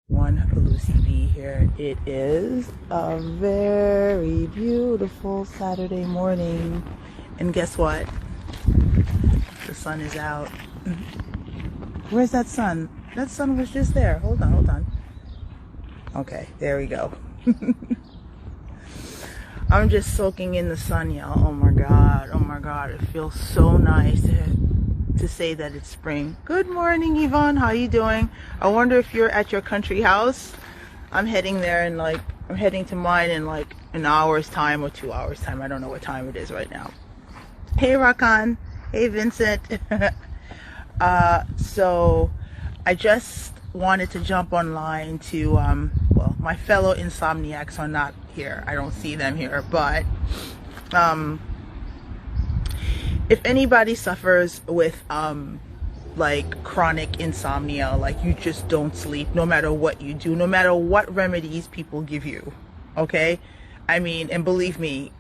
One Lucy B here. It is a very beautiful Saturday morning, and guess what? The sun is out. Where's that sun? That sun was just there. Hold on. Okay, there we go. I'm just soaking in the sun, y'all. Oh my god, it feels so nice to say that it's spring. Good morning, Yvonne. How you doing? I wonder if you're at your country house. I'm heading there and I'm heading to mine in like an hour's time or 2 hours time. I don't know what time it is right now. Hey Rakan. Hey Vincent. So I just wanted to jump online to well, my fellow insomniacs are not here. I don't see them here, but if anybody suffers with like chronic insomnia, like you just don't sleep no matter what you do, no matter what remedies people give you, okay? I mean, and believe me,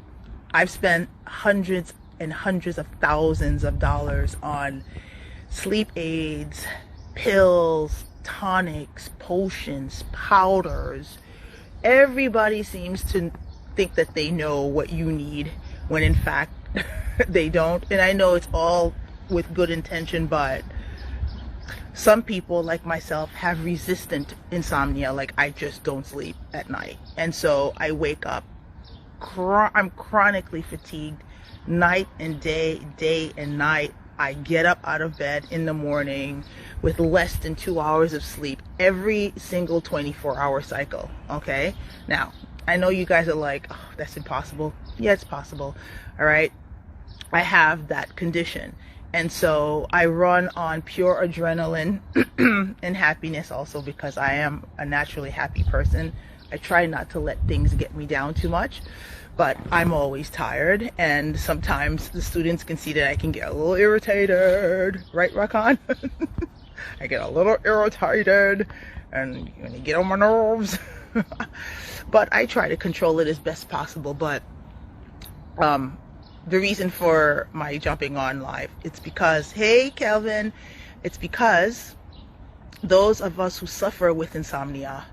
I've spent hundreds and hundreds of thousands of dollars on sleep aids, pills, tonics, potions, powders. Everybody seems to think that they know what you need when in fact they don't. And I know it's all with good intention, but some people like myself have resistant insomnia. Like I just don't sleep at night, and so I wake up I'm chronically fatigued night and day and night. I get up out of bed in the morning with less than 2 hours of sleep every single 24-hour cycle. Okay, now I know you guys are like, oh, that's impossible. Yeah, it's possible. All right, I have that condition, and so I run on pure adrenaline and happiness also, because I am a naturally happy person. I try not to let things get me down too much, but I'm always tired, and sometimes the students can see that I can get a little irritated, right, Rakan? I get a little irritated and when you get on my nerves. But I try to control it as best possible. But the reason for my jumping on live, it's because, hey Kelvin, it's because those of us who suffer with insomnia,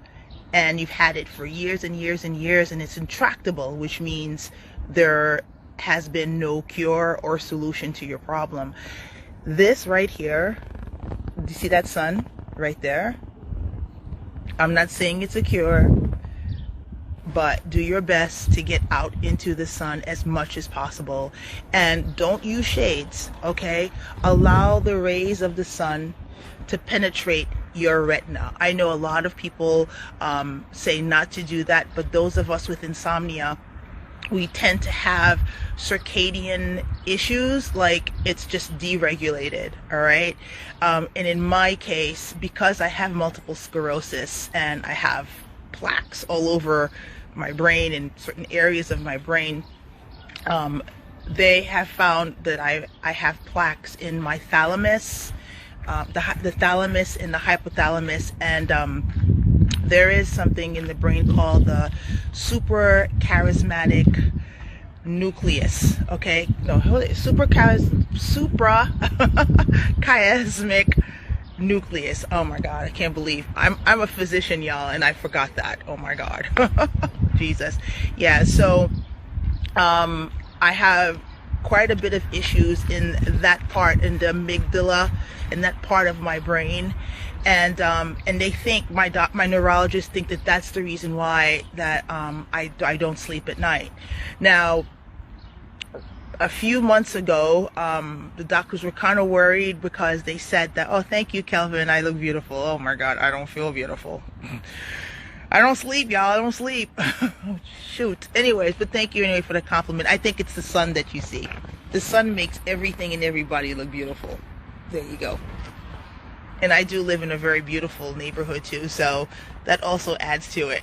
and you've had it for years and years and years, and it's intractable, which means there has been no cure or solution to your problem. This right here, do you see that sun right there? I'm not saying it's a cure, but do your best to get out into the sun as much as possible, and don't use shades, okay? Allow the rays of the sun to penetrate your retina. I know a lot of people say not to do that, but those of us with insomnia, we tend to have circadian issues, like it's just deregulated, all right? And in my case, because I have multiple sclerosis and I have plaques all over my brain and certain areas of my brain, they have found that I have plaques in my thalamus, the thalamus and the hypothalamus, and there is something in the brain called the suprachiasmatic nucleus. Okay, no, suprachiasmic nucleus. Oh my god, I can't believe I'm a physician, y'all, and I forgot that. Oh my god. Jesus. Yeah, so I have quite a bit of issues in that part, in the amygdala, in that part of my brain, and they think, my neurologists think that that's the reason why that I don't sleep at night. Now, a few months ago, the doctors were kind of worried because they said that, oh, thank you, Kelvin, I look beautiful. Oh my god, I don't feel beautiful. I don't sleep, y'all. I don't sleep. Oh, shoot. Anyways, but thank you anyway for the compliment. I think it's the sun that you see. The sun makes everything and everybody look beautiful. There you go. And I do live in a very beautiful neighborhood too, so that also adds to it.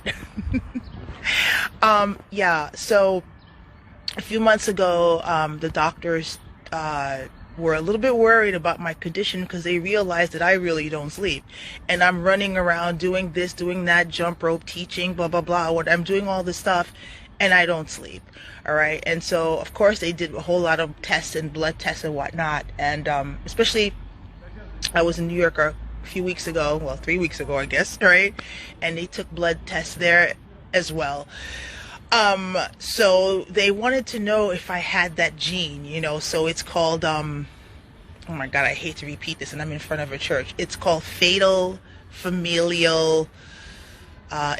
Yeah, so a few months ago, the doctors were a little bit worried about my condition because they realized that I really don't sleep, and I'm running around doing this, doing that, jump rope, teaching, blah blah blah, what I'm doing, all this stuff, and I don't sleep. All right, and so of course they did a whole lot of tests and blood tests and whatnot, and especially I was in New York a few weeks ago, well, 3 weeks ago, I guess, right? And they took blood tests there as well. So they wanted to know if I had that gene, so it's called, oh my God, I hate to repeat this and I'm in front of a church. It's called fatal familial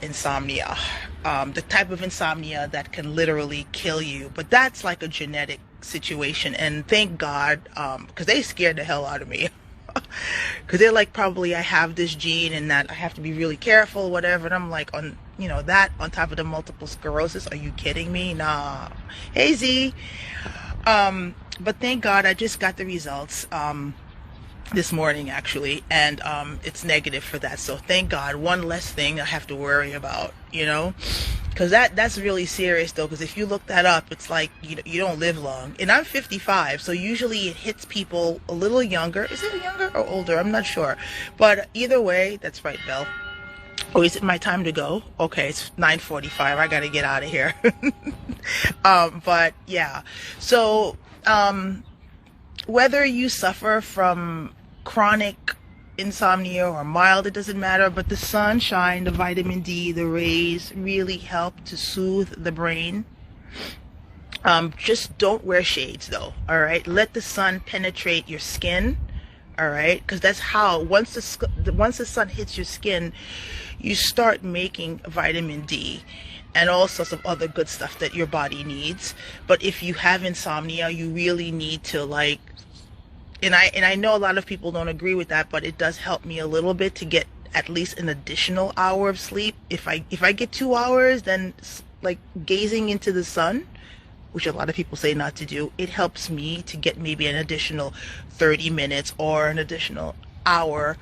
insomnia. The type of insomnia that can literally kill you. But that's like a genetic situation. And thank God, because they scared the hell out of me. Because they're like, probably I have this gene and that I have to be really careful, whatever. And I'm like, that on top of the multiple sclerosis. Are you kidding me? Nah. Hey, Z. But thank God I just got the results this morning, actually, and it's negative for that. So thank God, one less thing I have to worry about, because that's really serious though. Because if you look that up, it's like you don't live long. And I'm 55, so usually it hits people a little younger. Is it younger or older? I'm not sure, but either way, that's right, Belle. Oh, is it my time to go? Okay, it's 9:45. I gotta get out of here. But yeah, so whether you suffer from chronic insomnia or mild, it doesn't matter, but the sunshine, the vitamin D, the rays really help to soothe the brain. Just don't wear shades though, all right? Let the sun penetrate your skin, all right? Because that's how, once the sun hits your skin, you start making vitamin D and all sorts of other good stuff that your body needs. But if you have insomnia, you really need to and I know a lot of people don't agree with that, but it does help me a little bit to get at least an additional hour of sleep. If I get 2 hours, then like gazing into the sun, which a lot of people say not to do, it helps me to get maybe an additional 30 minutes or an additional hour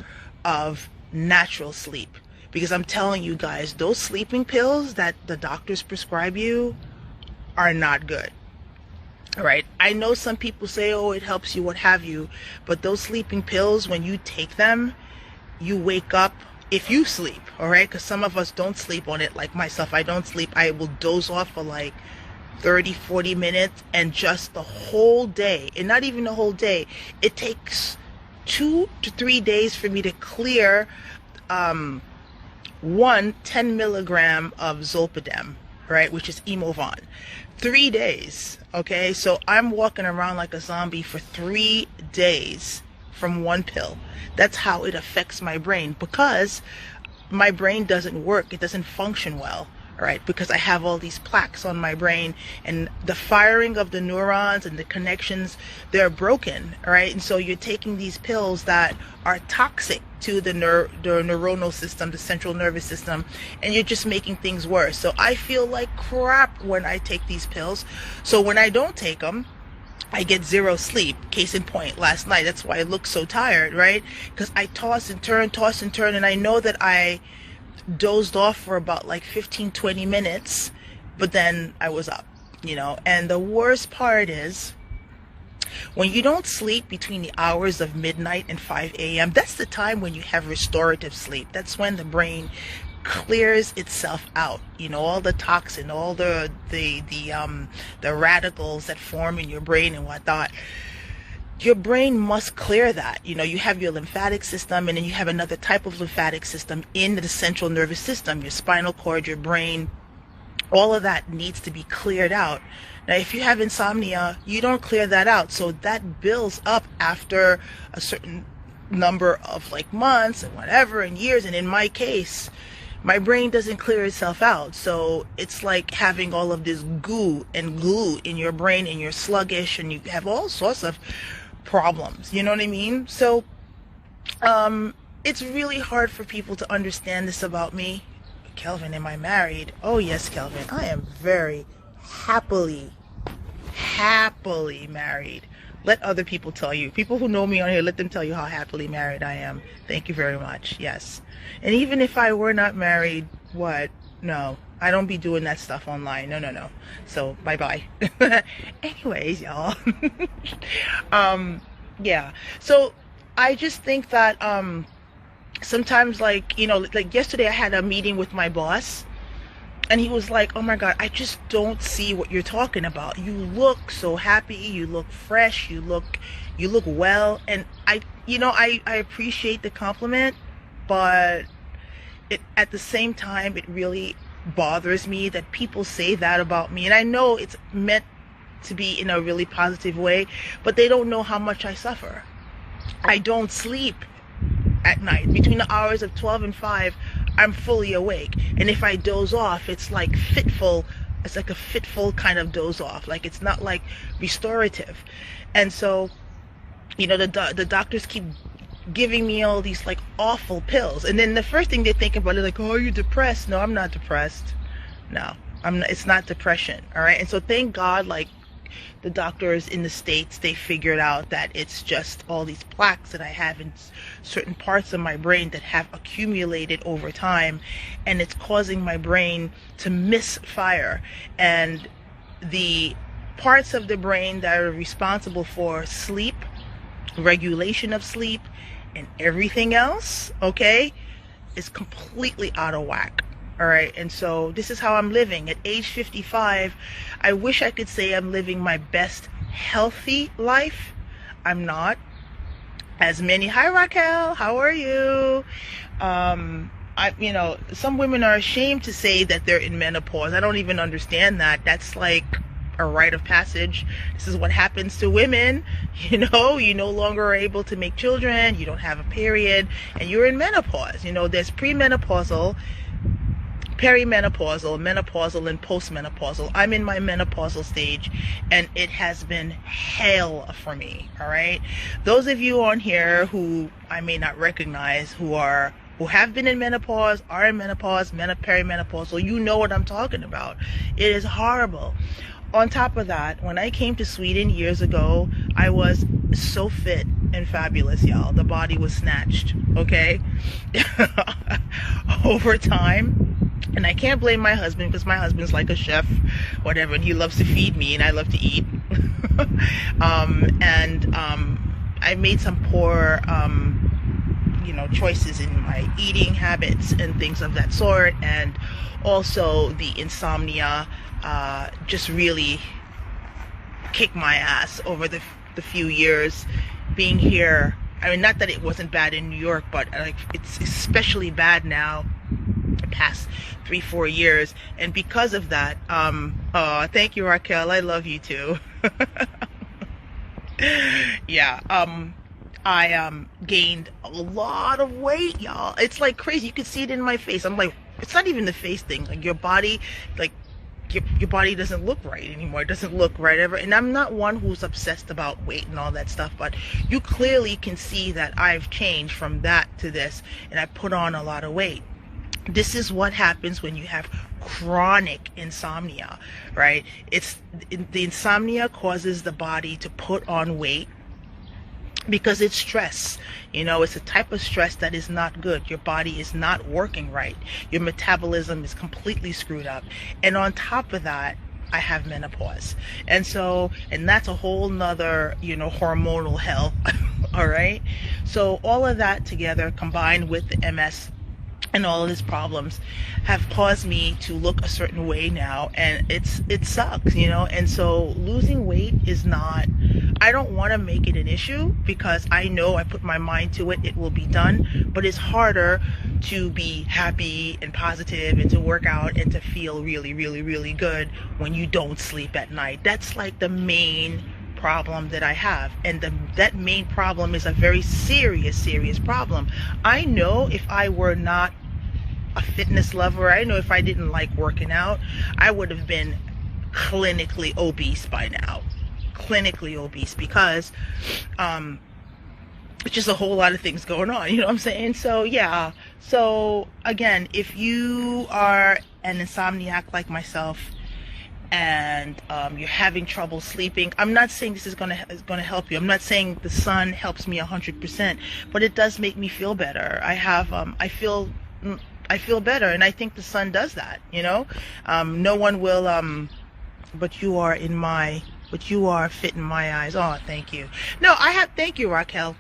of natural sleep. Because I'm telling you guys, those sleeping pills that the doctors prescribe you are not good. All right. I know some people say, oh, it helps you, what have you. But those sleeping pills, when you take them, you wake up if you sleep. All right. Because some of us don't sleep on it. Like myself, I don't sleep. I will doze off for like 30-40 minutes, and just the whole day, and not even the whole day. It takes 2 to 3 days for me to clear 10 milligram of Zolpidem, right, which is Imovon. 3 days, okay? So I'm walking around like a zombie for 3 days from one pill. That's how it affects my brain, because my brain doesn't work. It doesn't function well, right? Because I have all these plaques on my brain, and the firing of the neurons and the connections, they're broken, right? And so you're taking these pills that are toxic to the neuronal system, the central nervous system, and you're just making things worse. So I feel like crap when I take these pills. So when I don't take them, I get zero sleep. Case in point, last night. That's why I look so tired, right? Because I toss and turn, and I know that I dozed off for about like 15-20 minutes, but then I was up, And the worst part is, when you don't sleep between the hours of midnight and 5 a.m., that's the time when you have restorative sleep. That's when the brain clears itself out, all the toxin, all the radicals that form in your brain and whatnot. Your brain must clear that. You have your lymphatic system, and then you have another type of lymphatic system in the central nervous system, your spinal cord, your brain. All of that needs to be cleared out. Now, if you have insomnia, you don't clear that out. So that builds up after a certain number of like months and whatever and years. And in my case, my brain doesn't clear itself out. So it's like having all of this goo and glue in your brain, and you're sluggish and you have all sorts of problems. You know what I mean? So it's really hard for people to understand this about me. Kelvin, am I married? Oh yes, Kelvin, I am very happily married. Let other people tell you. People who know me on here, let them tell you how happily married I am. Thank you very much. Yes. And even if I were not married, what? No, I don't be doing that stuff online. No. So bye-bye. Anyways, y'all. Yeah. So I just think that sometimes, like yesterday I had a meeting with my boss, and he was like, oh my God, I just don't see what you're talking about. You look so happy, you look fresh, you look well. And I appreciate the compliment, but at the same time, it really bothers me that people say that about me. And I know it's meant to be in a really positive way, but they don't know how much I suffer. I don't sleep at night. Between the hours of 12 and 5, I'm fully awake. And if I doze off, it's like a fitful kind of doze off. Like, it's not like restorative. And so, the doctors keep giving me all these like awful pills, and then the first thing they think about is like, oh, you're depressed. No, I'm not depressed. No, I'm not. It's not depression. All right. And so thank God, like, the doctors in the States, they figured out that it's just all these plaques that I have in certain parts of my brain that have accumulated over time, and it's causing my brain to misfire. And the parts of the brain that are responsible for sleep, regulation of sleep, and everything else, okay, is completely out of whack. All right. And so this is how I'm living at age 55. I wish I could say I'm living my best healthy life. I'm not. As many, hi Raquel, how are you? Some women are ashamed to say that they're in menopause. I don't even understand that. That's like a rite of passage. This is what happens to women. You no longer are able to make children, you don't have a period, and you're in menopause. There's premenopausal, perimenopausal, menopausal, and postmenopausal. I'm in my menopausal stage, and it has been hell for me. All right, those of you on here who I may not recognize, who have been in menopause, are in menopause, perimenopausal, you know what I'm talking about. It is horrible. On top of that, when I came to Sweden years ago, I was so fit and fabulous, y'all. The body was snatched, okay? Over time. And I can't blame my husband, because my husband's like a chef, whatever, and he loves to feed me, and I love to eat. I made some poor, choices in my eating habits and things of that sort. And also the insomnia just really kicked my ass over the few years being here. I mean, not that it wasn't bad in New York, but like, it's especially bad now the past 3-4 years. And because of that, thank you, Raquel, I love you too. Yeah, I gained a lot of weight, y'all. It's like crazy. You can see it in my face. I'm like, it's not even the face thing, like your body, like your body doesn't look right anymore. It doesn't look right ever. And I'm not one who's obsessed about weight and all that stuff, but you clearly can see that I've changed from that to this, and I put on a lot of weight. This is what happens when you have chronic insomnia, right? The insomnia causes the body to put on weight because it's stress. It's a type of stress that is not good. Your body is not working right. Your metabolism is completely screwed up. And on top of that, I have menopause. And that's a whole nother, hormonal hell. All right. So all of that together, combined with the MS and all of his problems, have caused me to look a certain way now, and it sucks, and so losing weight is not, I don't want to make it an issue, because I know I put my mind to it, it will be done. But it's harder to be happy and positive and to work out and to feel really, really, really good when you don't sleep at night. That's like the main problem that I have, and that main problem is a very serious problem. I know if I were not a fitness lover, I know if I didn't like working out, I would have been clinically obese by now. Clinically obese, because it's just a whole lot of things going on, you know what I'm saying? So yeah, so again, if you are an insomniac like myself, and you're having trouble sleeping, I'm not saying this is gonna help you. I'm not saying the sun helps me 100%, but it does make me feel better. I feel better, and I think the sun does that. No one will. But you are fit in my eyes. Oh, thank you. No, thank you, Raquel.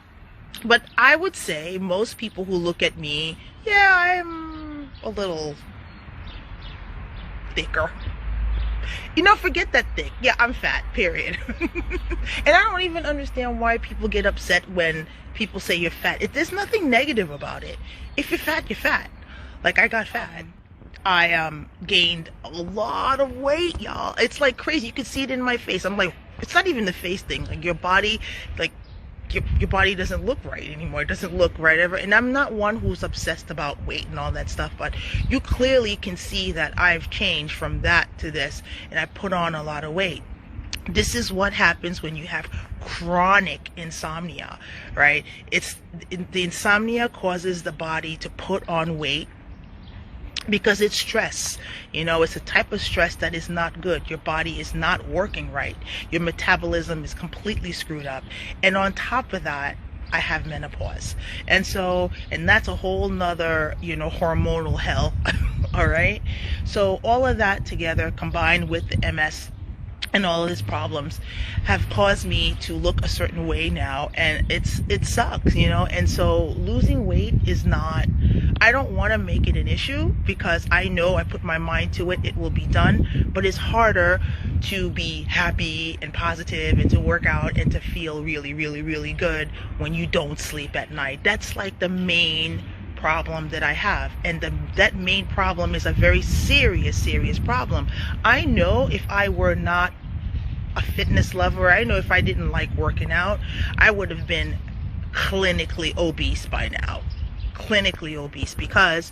But I would say most people who look at me, yeah, I'm a little thicker. Forget that thick. Yeah, I'm fat, period. And I don't even understand why people get upset when people say you're fat. There's nothing negative about it. If you're fat, you're fat. Like, I got fat. I gained a lot of weight, y'all. It's like crazy. You can see it in my face. I'm like, it's not even the face thing. Like, your body, like, your body doesn't look right anymore. It doesn't look right ever. And I'm not one who's obsessed about weight and all that stuff, but you clearly can see that I've changed from that to this, and I put on a lot of weight. This is what happens when you have chronic insomnia, right? The insomnia causes the body to put on weight because it's stress. It's a type of stress that is not good. Your body is not working right. Your metabolism is completely screwed up. And on top of that, I have menopause. And that's a whole nother, hormonal hell. All right. So all of that together, combined with the MS and all of his problems, have caused me to look a certain way now, and it sucks, and so losing weight is not, I don't want to make it an issue, because I know I put my mind to it, it will be done. But it's harder to be happy and positive and to work out and to feel really, really, really good when you don't sleep at night. That's like the main problem that I have, and that main problem is a very serious problem. I know if I were not a fitness lover, I know if I didn't like working out, I would have been clinically obese by now. Clinically obese, because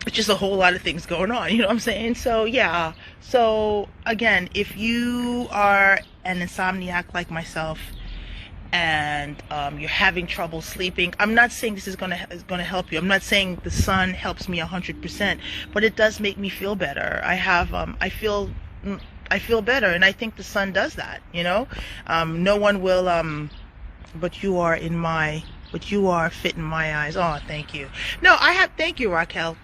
it's just a whole lot of things going on, you know what I'm saying? So yeah, so again, if you are an insomniac like myself, and you're having trouble sleeping, I'm not saying this is gonna help you. I'm not saying the sun helps me 100%, but it does make me feel better. I feel better, and I think the sun does that. No one will. But you are fit in my eyes. Oh, thank you. No, thank you, Raquel.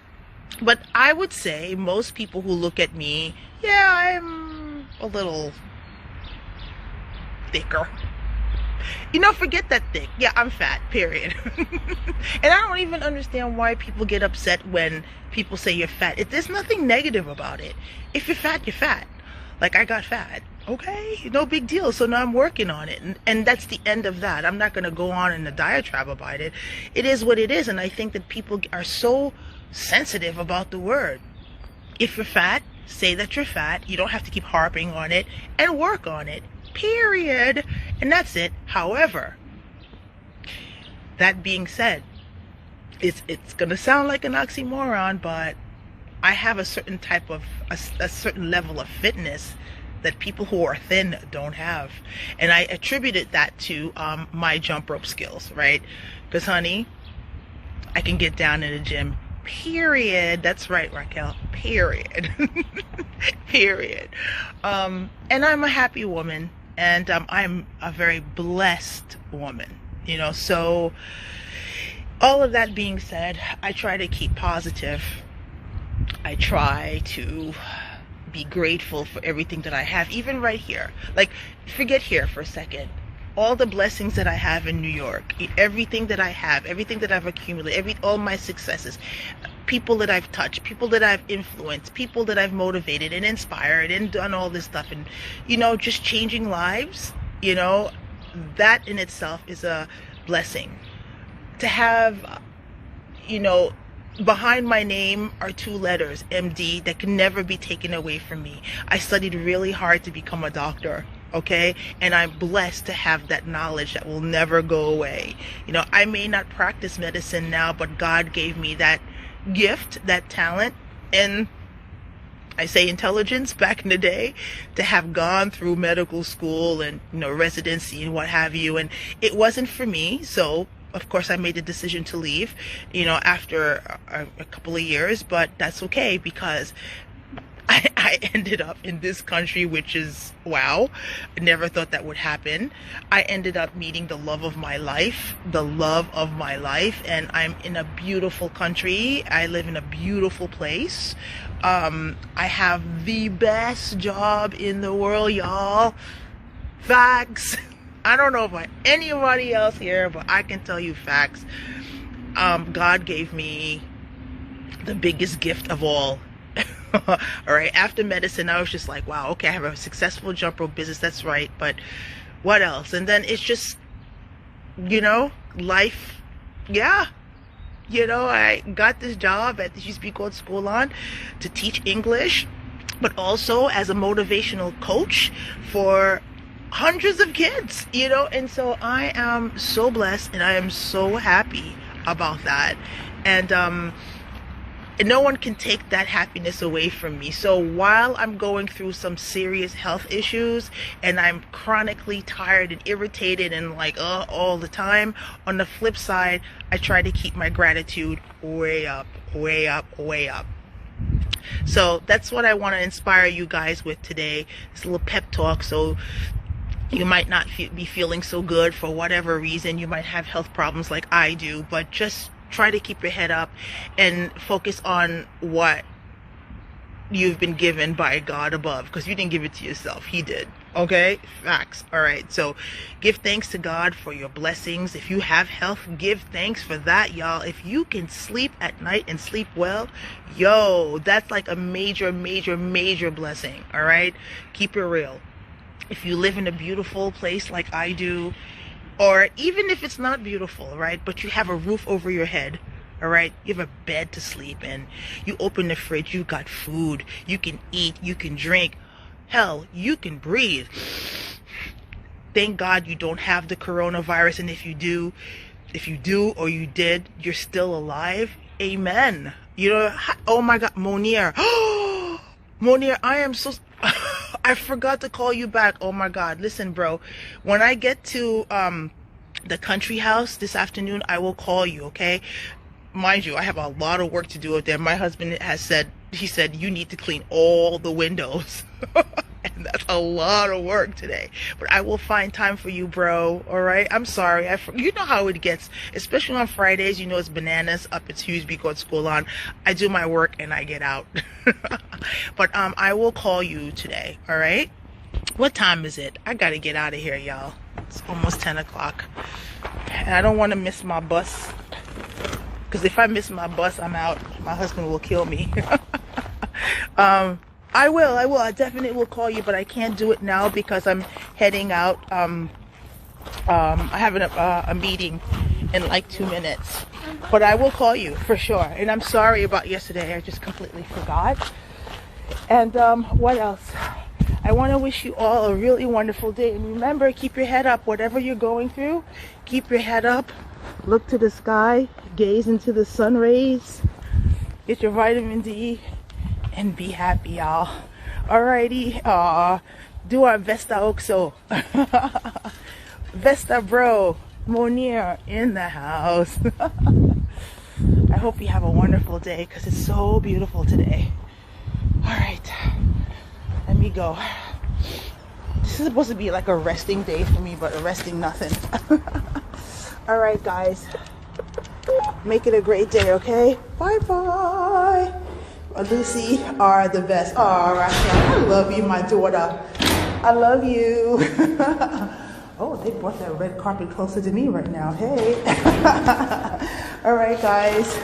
But I would say most people who look at me, yeah, I'm a little thicker. Forget that thick. Yeah, I'm fat, period. And I don't even understand why people get upset when people say you're fat. There's nothing negative about it. If you're fat, you're fat. Like, I got fat. Okay, no big deal. So now I'm working on it. And that's the end of that. I'm not going to go on in a diatribe about it. It is what it is. And I think that people are so sensitive about the word. If you're fat, say that you're fat. You don't have to keep harping on it, and work on it. Period. And that's it. However, that being said, it's going to sound like an oxymoron, but I have a certain type of, a certain level of fitness that people who are thin don't have. And I attributed that to my jump rope skills, right? Because, honey, I can get down in the gym. Period. That's right, Raquel. Period. Period. And I'm a happy woman, and I'm a very blessed woman, so all of that being said, I try to keep positive. I try to be grateful for everything that I have, even right here. Like, forget here for a second. All the blessings that I have in New York, everything that I have, everything that I've accumulated, all my successes, people that I've touched, people that I've influenced, people that I've motivated and inspired and done all this stuff, and, just changing lives, that in itself is a blessing. To have, behind my name are 2 letters, MD, that can never be taken away from me. I studied really hard to become a doctor, okay? And I'm blessed to have that knowledge that will never go away. I may not practice medicine now, but God gave me that gift, that talent, and I say intelligence back in the day, to have gone through medical school and, residency and what have you. And it wasn't for me, so of course I made the decision to leave, after a couple of years, but that's okay, because I ended up in this country, which is, wow, I never thought that would happen. I ended up meeting the love of my life, and I'm in a beautiful country. I live in a beautiful place. I have the best job in the world, y'all. Facts. I don't know about anybody else here, but I can tell you facts. God gave me the biggest gift of all. All right, after medicine, I was just like, wow, okay, I have a successful jump rope business. That's right, but what else? And then it's just, life. Yeah. I got this job at the used to be called School On to teach English, but also as a motivational coach for hundreds of kids, and so I am so blessed and I am so happy about that. And no one can take that happiness away from me. So while I'm going through some serious health issues and I'm chronically tired and irritated and like all the time, on the flip side, I try to keep my gratitude way up, way up, way up. So that's what I want to inspire you guys with today. This little pep talk. So you might not be feeling so good for whatever reason. You might have health problems like I do, but just try to keep your head up and focus on what you've been given by God above, because you didn't give it to yourself. He did. Okay? Facts. All right. So give thanks to God for your blessings. If you have health, give thanks for that, y'all. If you can sleep at night and sleep well, that's like a major, major, major blessing. All right? Keep it real. If you live in a beautiful place like I do, or even if it's not beautiful, right, but you have a roof over your head, all right, you have a bed to sleep in, you open the fridge, you got food, you can eat, you can drink, hell, you can breathe. Thank God you don't have the coronavirus, and if you do or you did, you're still alive. Amen. Oh my God, Monier. Monier, I am so I forgot to call you back. Oh my God. Listen, bro, when I get to the country house this afternoon, I will call you, okay? Mind you, I have a lot of work to do up there. My husband has said, you need to clean all the windows. And that's a lot of work today. But I will find time for you, bro. All right? I'm sorry. You know how it gets, especially on Fridays. It's bananas up at Tuesday called School On. I do my work and I get out. But I will call you today. All right? What time is it? I got to get out of here, y'all. It's almost 10 o'clock. And I don't want to miss my bus. Because if I miss my bus, I'm out. My husband will kill me. I will. I definitely will call you, but I can't do it now because I'm heading out. I have a meeting in like 2 minutes, but I will call you for sure. And I'm sorry about yesterday. I just completely forgot. And what else? I want to wish you all a really wonderful day. And remember, keep your head up. Whatever you're going through, keep your head up. Look to the sky. Gaze into the sun rays. Get your vitamin D. And be happy, y'all. Alrighty. Do our Vesta Oxo. Vesta bro. Monier in the house. I hope you have a wonderful day because it's so beautiful today. Alright. Let me go. This is supposed to be like a resting day for me, but a resting nothing. Alright, guys. Make it a great day, okay? Bye-bye. Lucy are the best. Oh, Rachel, I love you, my daughter. I love you. Oh, they brought that red carpet closer to me right now. Hey. All right, guys.